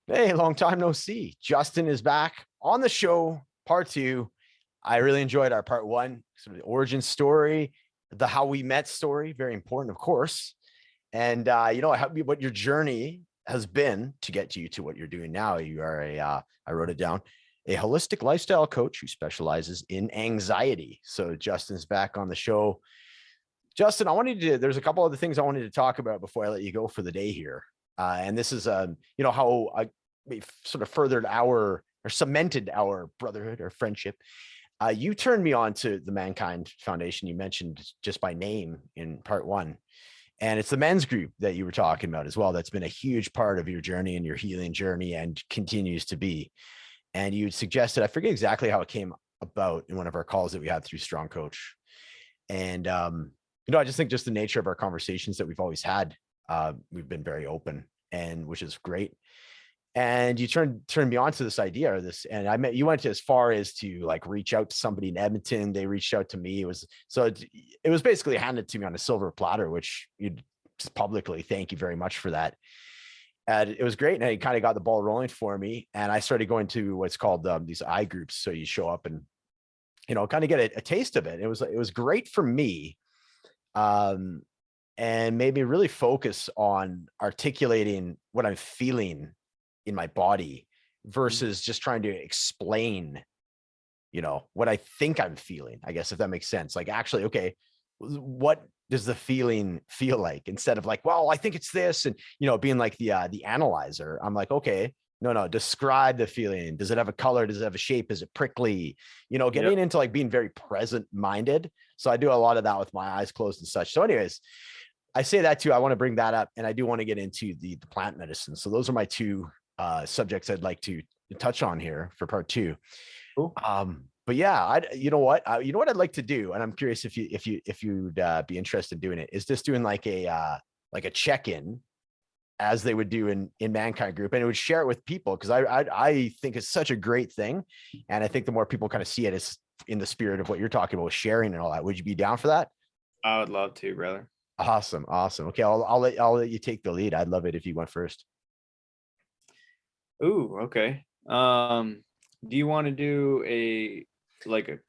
Hey, long time no see. Justin is back on the show, part two. I really enjoyed our part one, sort of the origin story, the how we met story, very important, of course. And what your journey has been to get you to what you're doing now. You are I wrote it down, a holistic lifestyle coach who specializes in anxiety. So Justin's back on the show. Justin, there's a couple other things I wanted to talk about before I let you go for the day here. And this is, how we've sort of furthered or cemented our brotherhood or friendship. You turned me on to the Mankind Foundation. You mentioned just by name in part one. And it's the men's group that you were talking about as well. That's been a huge part of your journey and your healing journey and continues to be. And you suggested, I forget exactly how it came about in one of our calls that we had through Strong Coach. And I just think just the nature of our conversations that we've always had, we've been very open, and which is great. And you turned me on to this idea, and you went as far as to like reach out to somebody in Edmonton. They reached out to me. It was basically handed to me on a silver platter, which you just publicly thank you very much for that. And it was great, and it kind of got the ball rolling for me. And I started going to what's called these I groups. So you show up and kind of get a taste of it. It was great for me, and made me really focus on articulating what I'm feeling in my body versus just trying to explain, what I think I'm feeling, I guess, if that makes sense. Like, actually, okay, what does the feeling feel like, instead of like, well, I think it's this, and being like the analyzer. I'm like, okay, no, describe the feeling. Does it have a color? Does it have a shape? Is it prickly? Yep. Getting into like being very present minded. So I do a lot of that with my eyes closed and such. So anyways, I say that too. I want to bring that up, and I do want to get into the plant medicine. So those are my two subjects I'd like to touch on here for part two. Cool. But yeah, you know what I'd like to do, and I'm curious if you'd be interested in doing it. Is just doing like a check-in, as they would do in Mankind Group, and it would share it with people, because I think it's such a great thing, and I think the more people kind of see it, as in the spirit of what you're talking about, sharing and all that. Would you be down for that? I would love to, brother. Awesome. Okay, I'll let you take the lead. I'd love it if you went first. Ooh, okay. Do you want to do a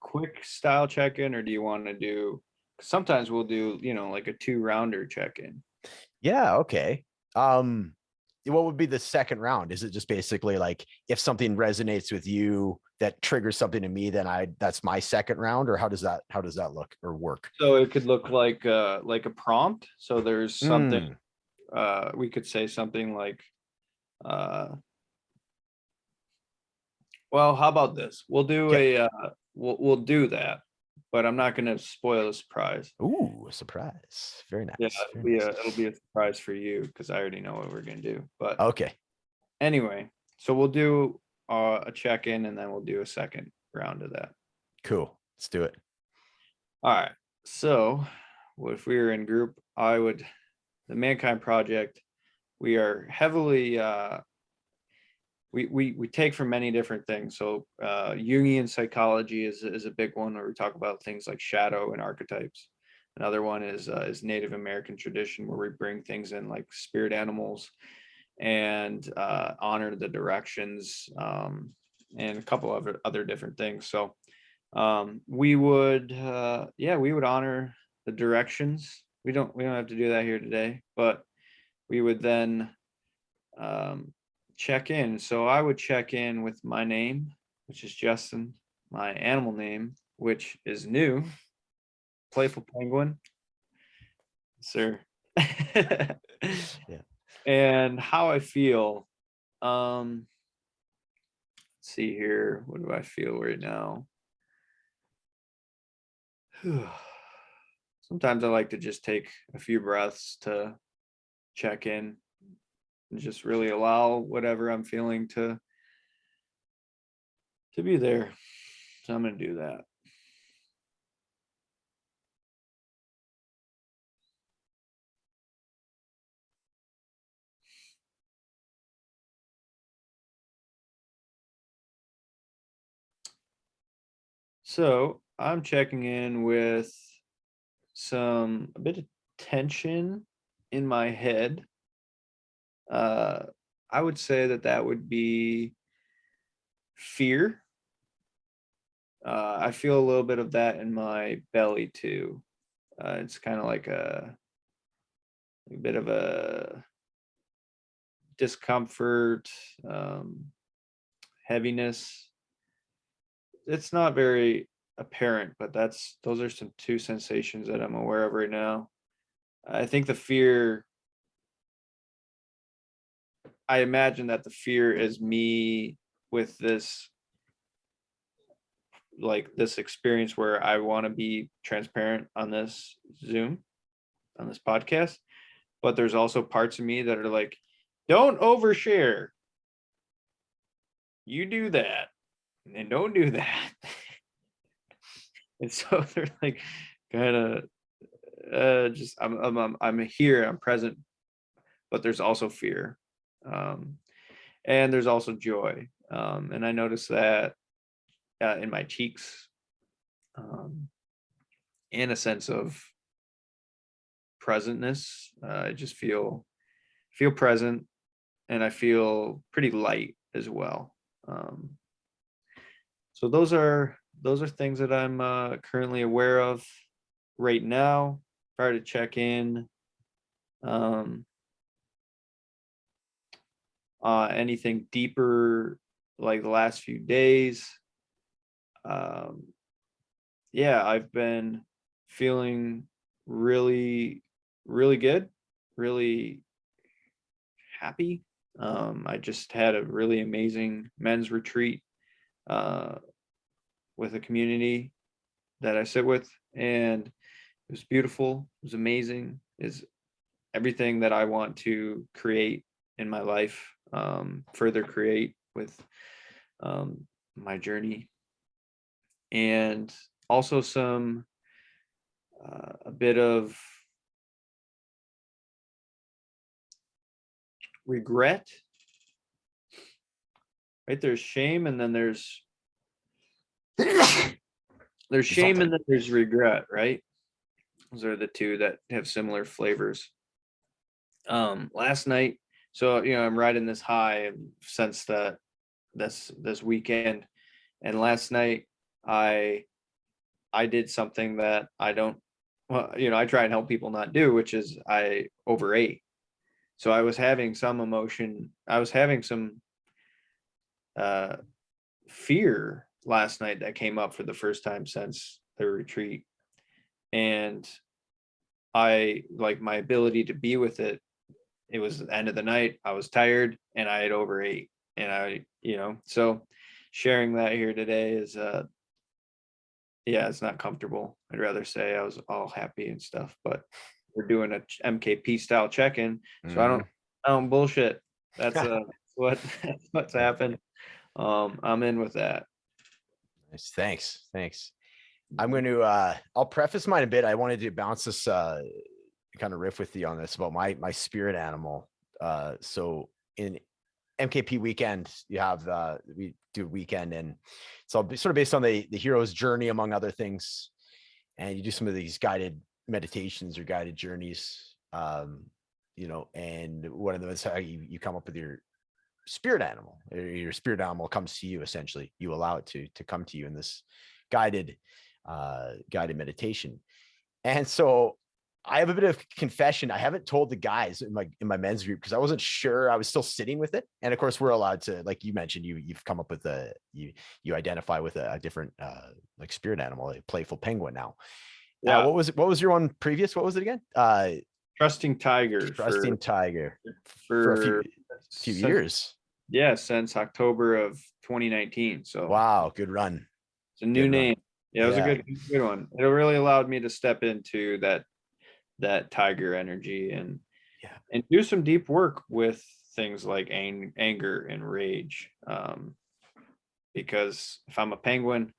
quick style check-in, or do you want to do? Sometimes we'll do, like a two-rounder check-in. Yeah. Okay. What would be the second round? Is it just basically like, if something resonates with you that triggers something in me, then that's my second round, or how does that look or work? So it could look like a prompt. So there's something Mm, we could say something like, uh, well, how about this? We'll do okay. we'll do that, but I'm not going to spoil the surprise. Ooh, a surprise. Very Yeah, nice. Very nice. it'll be a surprise for you because I already know what we're gonna do. But Okay. anyway, so we'll do a check-in, and then we'll do a second round of that. Cool. Let's do it. All right. So if we were in group, the Mankind Project, we are heavily we take from many different things. So Jungian psychology is a big one, where we talk about things like shadow and archetypes. Another one is Native American tradition, where we bring things in like spirit animals and honor the directions, and a couple of other different things. So we would honor the directions. We don't have to do that here today, but we would then check in. So I would check in with my name, which is Justin, my animal name, which is new, Playful Penguin, sir. Yeah. And how I feel. Let's see here. What do I feel right now? Sometimes I like to just take a few breaths to check in and just really allow whatever I'm feeling to be there. So I'm going to do that. So I'm checking in with a bit of tension in my head. I would say that would be fear. I feel a little bit of that in my belly too. It's kind of like a bit of a discomfort, heaviness. It's not very apparent, but those are some two sensations that I'm aware of right now. I think the fear, I imagine that the fear is me with this, like this experience where I want to be transparent on this Zoom, on this podcast, but there's also parts of me that are like, don't overshare. You do that and don't do that. And so they're like kind of just I'm here, I'm present, but there's also fear. And there's also joy. And I noticed that in my cheeks, and a sense of presentness. I just feel present, and I feel pretty light as well. So those are things that I'm currently aware of right now. Try to check in. Anything deeper like the last few days. Yeah, I've been feeling really, really good, really happy. I just had a really amazing men's retreat with a community that I sit with, and it was beautiful. It was amazing. It's everything that I want to create in my life, further create with my journey, and also some a bit of regret. Right, there's shame, and then there's shame, and then there's regret. Right, those are the two that have similar flavors. Last night, so I'm riding this high since this weekend, and last night I did something that I don't, well, I try and help people not do, which is I overate. So I was having some emotion. I was having some fear last night that came up for the first time since the retreat. And I, like, my ability to be with it, it was the end of the night. I was tired and I had overate. And so sharing that here today is yeah, it's not comfortable. I'd rather say I was all happy and stuff, but we're doing a MKP style check-in, so I don't bullshit. That's that's what's happened. I'm in with that. Nice. Thanks. I'm going to I'll preface mine a bit. I wanted to bounce this kind of riff with you on this about my spirit animal. So in MKP weekend, you have we do weekend, and it's all sort of based on the hero's journey, among other things. And you do some of these guided meditations or guided journeys, and one of them is how you come up with your spirit animal. Your spirit animal comes to you. Essentially, you allow it to come to you in this guided meditation. And so I have a bit of confession. I haven't told the guys in my men's group because I wasn't sure. I was still sitting with it. And of course, we're allowed to, like you mentioned, you've come up with you identify with a different like spirit animal, a playful penguin now. Yeah. What was your one previous? What was it again? Trusting tiger. Trusting tiger for a few years. Yeah, since October of 2019. So wow, good run. It's a new name. Yeah, it was a good one. It really allowed me to step into that tiger energy and do some deep work with things like anger and rage. Because if I'm a penguin,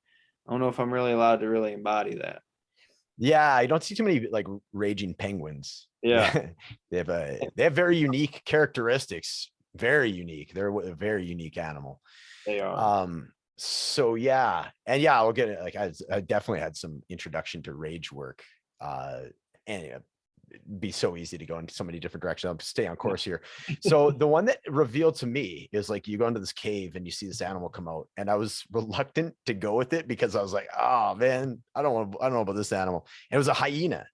I don't know if I'm really allowed to really embody that. Yeah, I don't see too many like raging penguins. Yeah. they have very unique characteristics. Very unique. They're a very unique animal. They are. So yeah, and yeah, I'll get it. Like I definitely had some introduction to rage work, and be so easy to go in so many different directions. I'll stay on course here. So the one that revealed to me is like, you go into this cave and you see this animal come out, and I was reluctant to go with it because I was like, oh man, I don't know about this animal. And it was a hyena.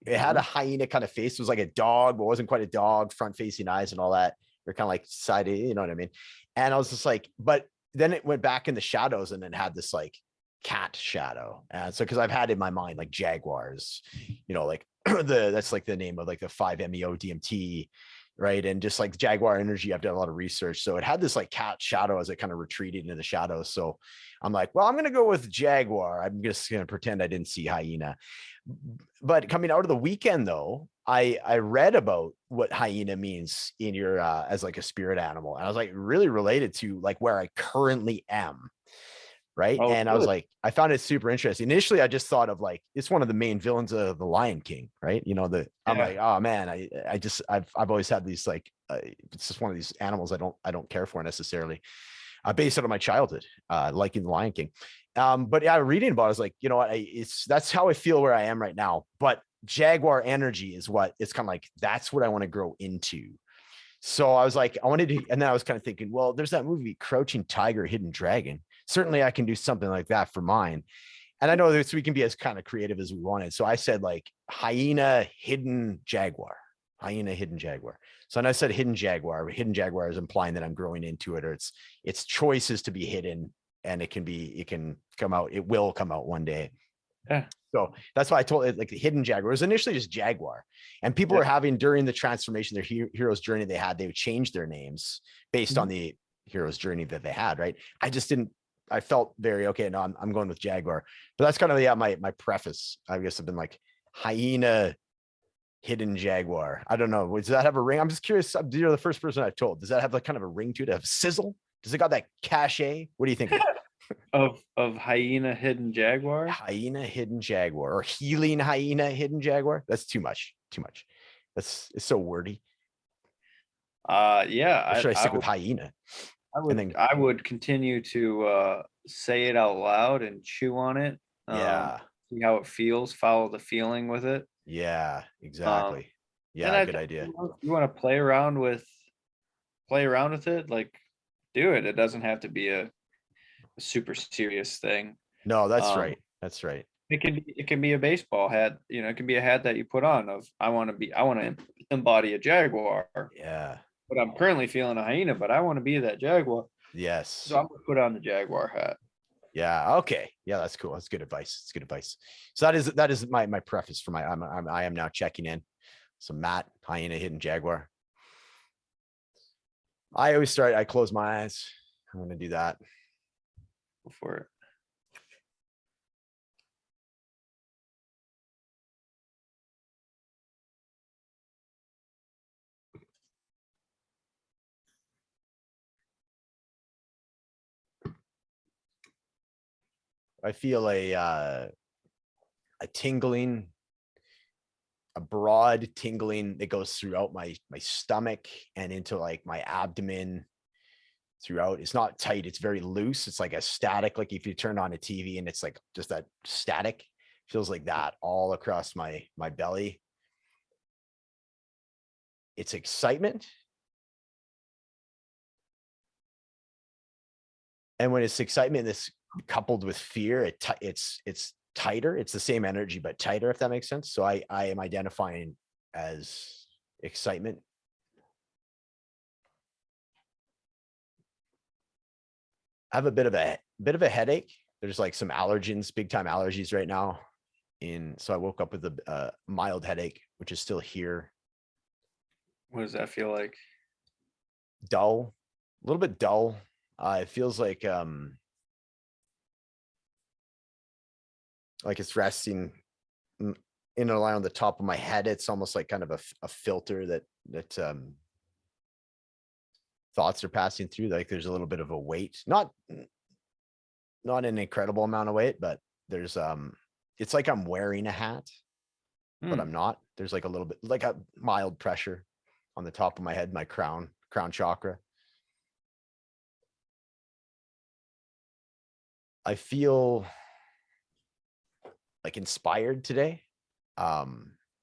It had a hyena kind of face. It was like a dog, but wasn't quite a dog, front facing eyes and all that. They're kind of like sided, you know what I mean? And I was just like, but then it went back in the shadows and then had this like cat shadow. And so, cause I've had in my mind, like jaguars, like that's like the name of like the 5-MeO DMT, right? And just like Jaguar energy, I've done a lot of research. So it had this like cat shadow as it kind of retreated into the shadows. So I'm like, well, I'm going to go with Jaguar. I'm just going to pretend I didn't see hyena. But coming out of the weekend though, I read about what hyena means in your as like a spirit animal. And I was like really related to like where I currently am. Right. Oh, And I was like, I found it super interesting. Initially, I just thought of like, it's one of the main villains of the Lion King, right? I'm like, oh man, I've always had these like, it's just one of these animals I don't care for necessarily, based out of my childhood, liking the Lion King. But yeah, reading about it, I was like, you know what, that's how I feel where I am right now. But Jaguar energy is what it's kind of like, that's what I want to grow into. So I was like, I wanted to, and then I was kind of thinking, well, there's that movie Crouching Tiger, Hidden Dragon. Certainly I can do something like that for mine. And I know that we can be as kind of creative as we wanted. So I said like hyena, hidden jaguar, hyena, hidden jaguar. So when I said hidden jaguar is implying that I'm growing into it, or it's choices to be hidden, and it can come out. It will come out one day. Yeah. So that's why I told it like the hidden jaguar. It was initially just Jaguar, and people were having during the transformation, their hero's journey they would change their names based on the hero's journey that they had. Right. I felt very, okay, no, I'm going with Jaguar, but that's kind of, my preface. I guess I've been like hyena, hidden jaguar. I don't know. Does that have a ring? I'm just curious. You're the first person I've told. Does that have like kind of a ring to it? Have sizzle? Does it got that cachet? What do you think of hyena, hidden jaguar? Hyena, hidden jaguar, or healing hyena, hidden jaguar? That's too much. It's so wordy. Yeah, Or should I stick with would, hyena? I would continue to say it out loud and chew on it. Yeah. See how it feels, follow the feeling with it. Yeah, exactly. And Yeah, I good think idea. you want to play around with it, like do it. It doesn't have to be a super serious thing. No, that's Um, right. That's right. it can be a baseball hat. It can be a hat that you put on of I want to embody a jaguar. Yeah. But I'm currently feeling a hyena, but I want to be that jaguar. Yes. So I'm gonna put on the jaguar hat. Yeah. Okay. Yeah, that's cool. That's good advice. It's good advice. So that is my preface for I am now checking in. So Matt, hyena, hidden jaguar. I close my eyes. I'm gonna do that. Go for it. I feel a tingling, a broad tingling that goes throughout my stomach and into like my abdomen throughout. It's not tight, it's very loose. It's like a static, like if you turn on a TV and it's like just that static, feels like that all across my belly. It's excitement. And when it's excitement, this coupled with fear, it's tighter. It's the same energy, but tighter, if that makes sense. So I am identifying as excitement. I have a bit of a headache. There's like some allergens, big time allergies right now. So I woke up with a mild headache, which is still here. What does that feel like? Dull, a little bit dull. It feels like it's resting in and around the top of my head. It's almost like kind of a filter that thoughts are passing through. Like there's a little bit of a weight, not an incredible amount of weight, but there's it's like I'm wearing a hat, but I'm not. There's like a little bit, like a mild pressure on the top of my head, my crown chakra. I feel like inspired today.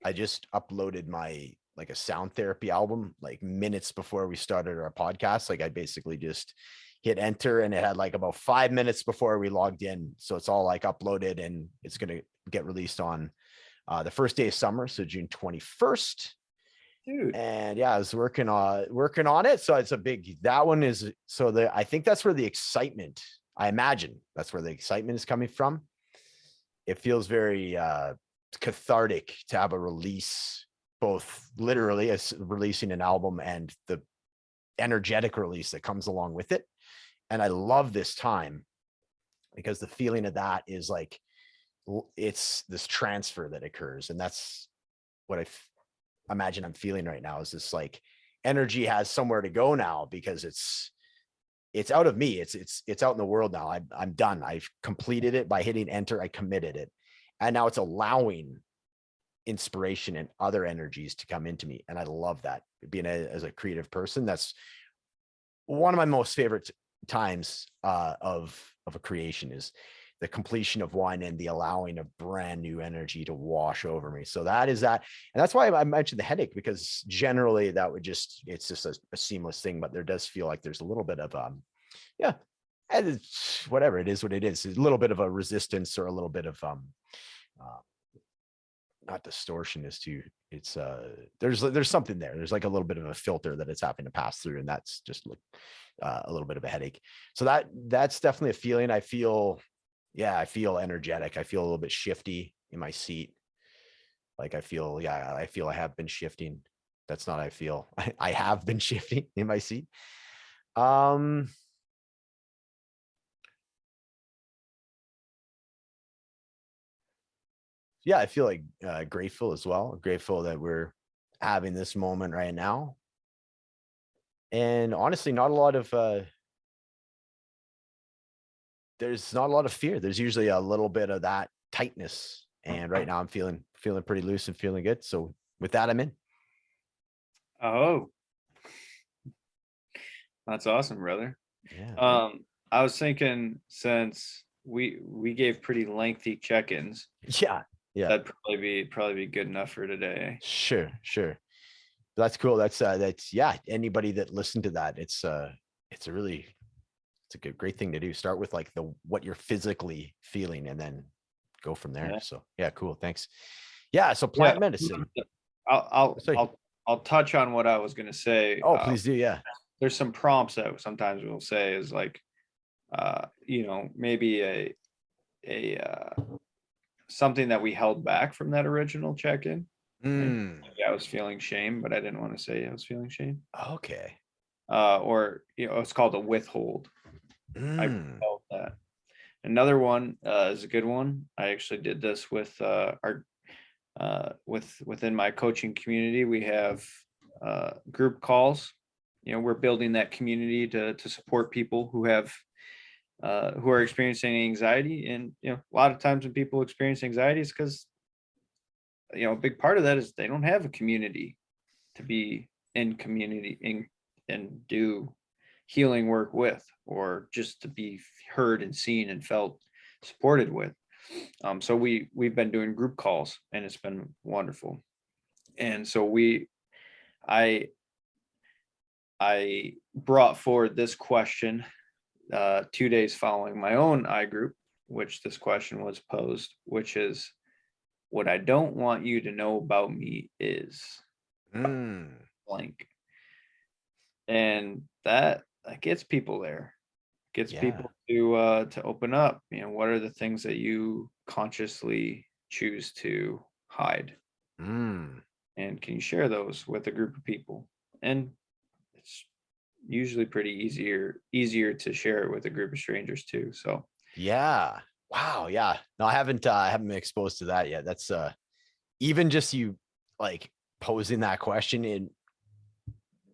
I just uploaded my like a sound therapy album like minutes before we started our podcast. Like I basically just hit enter and it had like about 5 minutes before we logged in. So it's all like uploaded and it's going to get released on the first day of summer. So June 21st. Dude. And yeah, I was working on it. So it's a big, that one is, so I think that's where the excitement, I imagine that's where the excitement is coming from. It feels very cathartic to have a release, both literally as releasing an album and the energetic release that comes along with it. And I love this time because the feeling of that is like, it's this transfer that occurs. And that's what imagine I'm feeling right now, is this like energy has somewhere to go now because it's out of me. It's out in the world now. I'm done. I've completed it by hitting enter. I committed it. And now it's allowing inspiration and other energies to come into me. And I love that. Being as a creative person, that's one of my most favorite times of a creation, is the completion of one and the allowing of brand new energy to wash over me. So that is that. And that's why I mentioned the headache, because generally that would just, it's just a seamless thing, but there does feel like there's a little bit of, yeah, and it's whatever it is, what it is, a little bit of a resistance or a little bit of, not distortion is too, it's there's something there. There's like a little bit of a filter that it's having to pass through. And that's just like a little bit of a headache. So that's definitely a feeling. I feel energetic. I feel a little bit shifty in my seat. Like I feel I have been shifting. That's not, I feel, I have been shifting in my seat. Yeah, I feel like grateful as well. Grateful that we're having this moment right now. And honestly, not a lot of there's not a lot of fear. There's usually a little bit of that tightness. And right now I'm feeling pretty loose and feeling good. So with that, I'm in. Oh, that's awesome, brother. Yeah. I was thinking, since we gave pretty lengthy check-ins, Yeah. Yeah. that'd probably be good enough for today. Sure. That's cool. That's yeah. Anybody that listened to that, it's a great thing to do. Start with like what you're physically feeling and then go from there. Yeah. So yeah, cool. Thanks. Yeah. So Yeah. plant medicine. Sorry. I'll touch on what I was gonna say. Oh, please do. Yeah. There's some prompts that sometimes we'll say is like, maybe a something that we held back from that original check-in. Maybe I was feeling shame, but I didn't want to say I was feeling shame. Okay. Or it's called a withhold. I felt that. Another one is a good one. I actually did this with within my coaching community. We have group calls. We're building that community to support people who are experiencing anxiety. And a lot of times when people experience anxiety, it's because a big part of that is they don't have a community to be in community and do healing work with, or just to be heard and seen and felt supported with. So we've been doing group calls, and it's been wonderful. And so I brought forward this question 2 days following my own iGroup, which this question was posed, which is, what I don't want you to know about me is blank. And that gets people there, gets people to open up. What are the things that you consciously choose to hide? And can you share those with a group of people? And it's usually pretty easier to share it with a group of strangers too. So yeah. Wow. Yeah. No, I haven't been exposed to that yet. That's even just you like posing that question in,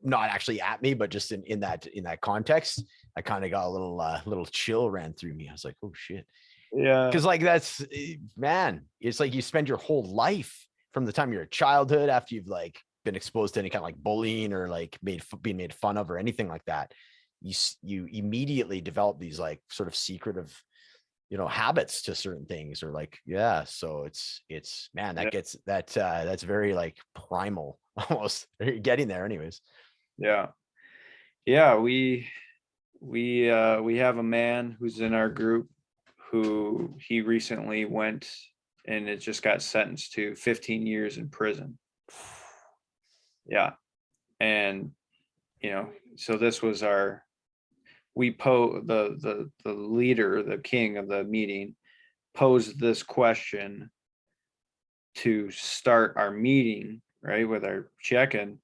not actually at me, but just in that context, I kind of got a little chill ran through me. I was like, oh shit. yeah. Cause like that's, man, it's like you spend your whole life from the time you're a childhood, after you've like been exposed to any kind of like bullying or like being made fun of or anything like that. You immediately develop these like sort of secretive habits to certain things, or like, yeah. So it's man, that Yeah. gets that's very like primal almost. You're getting there anyways. Yeah. Yeah. We have a man who's in our group who he recently went and it just got sentenced to 15 years in prison. Yeah. And so this was our the leader, the king of the meeting posed this question to start our meeting, right, with our check-in,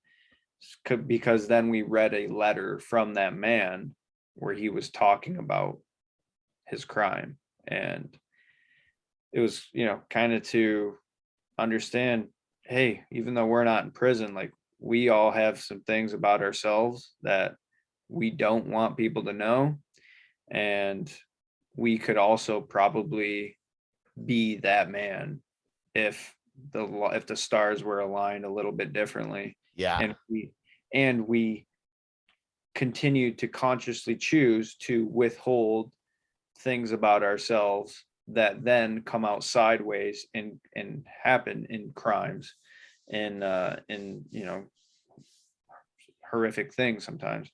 because then we read a letter from that man where he was talking about his crime. And it was, kind of to understand, hey, even though we're not in prison, like we all have some things about ourselves that we don't want people to know. And we could also probably be that man if the stars were aligned a little bit differently, Yeah. and we continue to consciously choose to withhold things about ourselves that then come out sideways and happen in crimes and horrific things sometimes.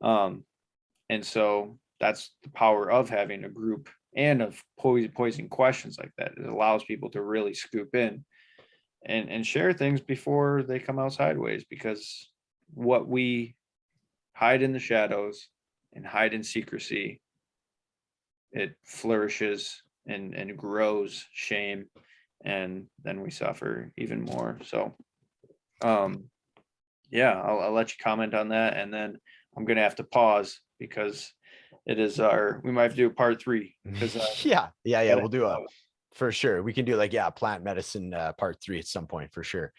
And so that's the power of having a group and of posing questions like that. It allows people to really scoop in and share things before they come out sideways, because what we hide in the shadows and hide in secrecy, it flourishes and grows shame, and then we suffer even more. So yeah, I'll let you comment on that, and then I'm gonna have to pause because we might have to do a part 3 because Yeah. gotta We'll do head a, out. for sure. We can do like, yeah, plant medicine part 3 at some point for sure.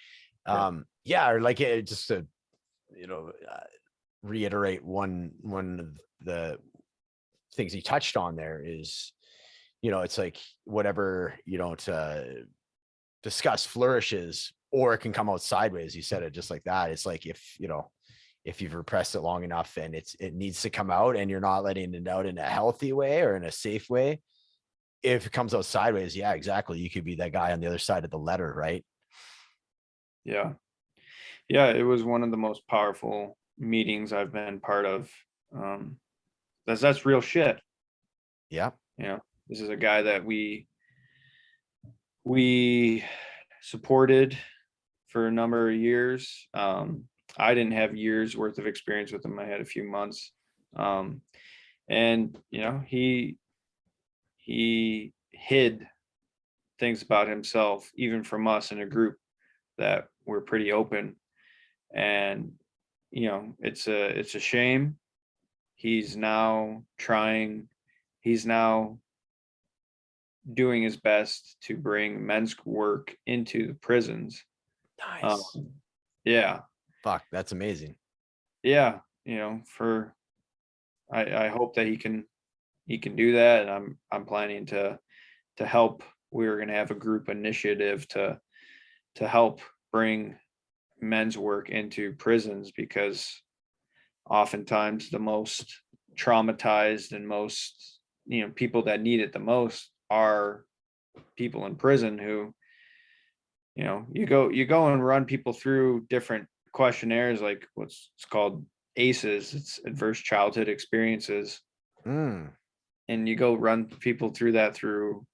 Yeah. Yeah, or like just to, you know, uh, reiterate one of the things he touched on there is, it's like whatever you don't discuss flourishes, or it can come out sideways. You said it just like that. It's like if you've repressed it long enough and it needs to come out, and you're not letting it out in a healthy way or in a safe way, if it comes out sideways, yeah, exactly. You could be that guy on the other side of the letter, right? Yeah. Yeah, it was one of the most powerful meetings I've been part of. That's real shit. Yeah. This is a guy that we supported for a number of years. I didn't have years worth of experience with him. I had a few months. Um, and he hid things about himself, even from us in a group that were pretty open. And it's a shame. He's now trying. He's now doing his best to bring men's work into the prisons. Um, Nice. yeah, Fuck, that's amazing. yeah. For I hope that he can do that, and I'm planning to help. We're gonna have a group initiative to help bring men's work into prisons, because oftentimes the most traumatized and most people that need it the most are people in prison who you go and run people through different questionnaires, like what's it's called ACEs, it's adverse childhood experiences, Mm, and you go run people through that through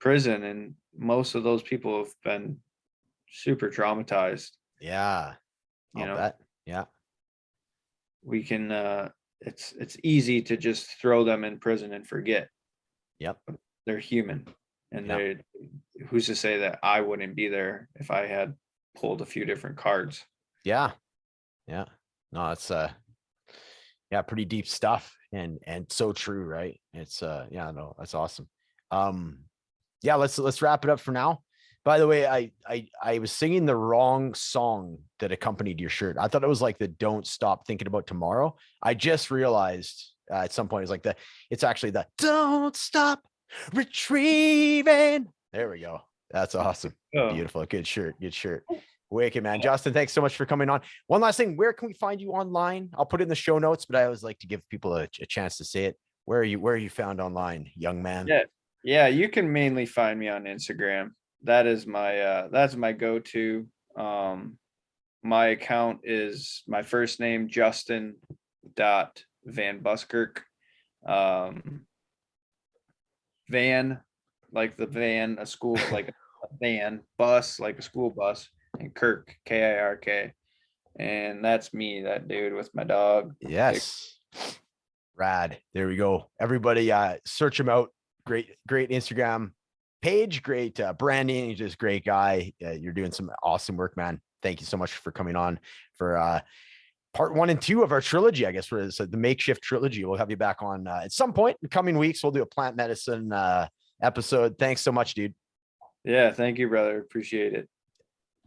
prison, and most of those people have been super traumatized. yeah, you I'll know bet. Yeah. we can it's easy to just throw them in prison and forget. Yep. They're human, and Yep. who's to say that I wouldn't be there if I had pulled a few different cards. Yeah. Yeah. No, it's yeah, pretty deep stuff, and so true, right? It's yeah, no, that's awesome. Um yeah, let's wrap it up for now. By the way, I was singing the wrong song that accompanied your shirt. I thought it was like the "Don't Stop Thinking About Tomorrow." I just realized at some point it's actually the "Don't Stop Retrieving." There we go. That's awesome. Oh, Beautiful. Good shirt. Good shirt. Wicked, man. Justin, thanks so much for coming on. One last thing, where can we find you online? I'll put it in the show notes, but I always like to give people a chance to say it. Where are you found online, young man? yeah. Yeah, you can mainly find me on Instagram. That is my that's my go-to. My account is my first name, Justin dot VANBUSKIRK. Um, van, like the van, a school, like a van, bus, like a school bus, and Kirk, Kirk. And that's me, that dude with my dog. Yes. Rad. There we go. Everybody search him out. Great Instagram page, great branding. He's just a great guy. You're doing some awesome work, man. Thank you so much for coming on for part 1 and 2 of our trilogy. I guess for the makeshift trilogy. We'll have you back on at some point in the coming weeks. We'll do a plant medicine episode. Thanks so much, dude. Yeah, thank you, brother. Appreciate it.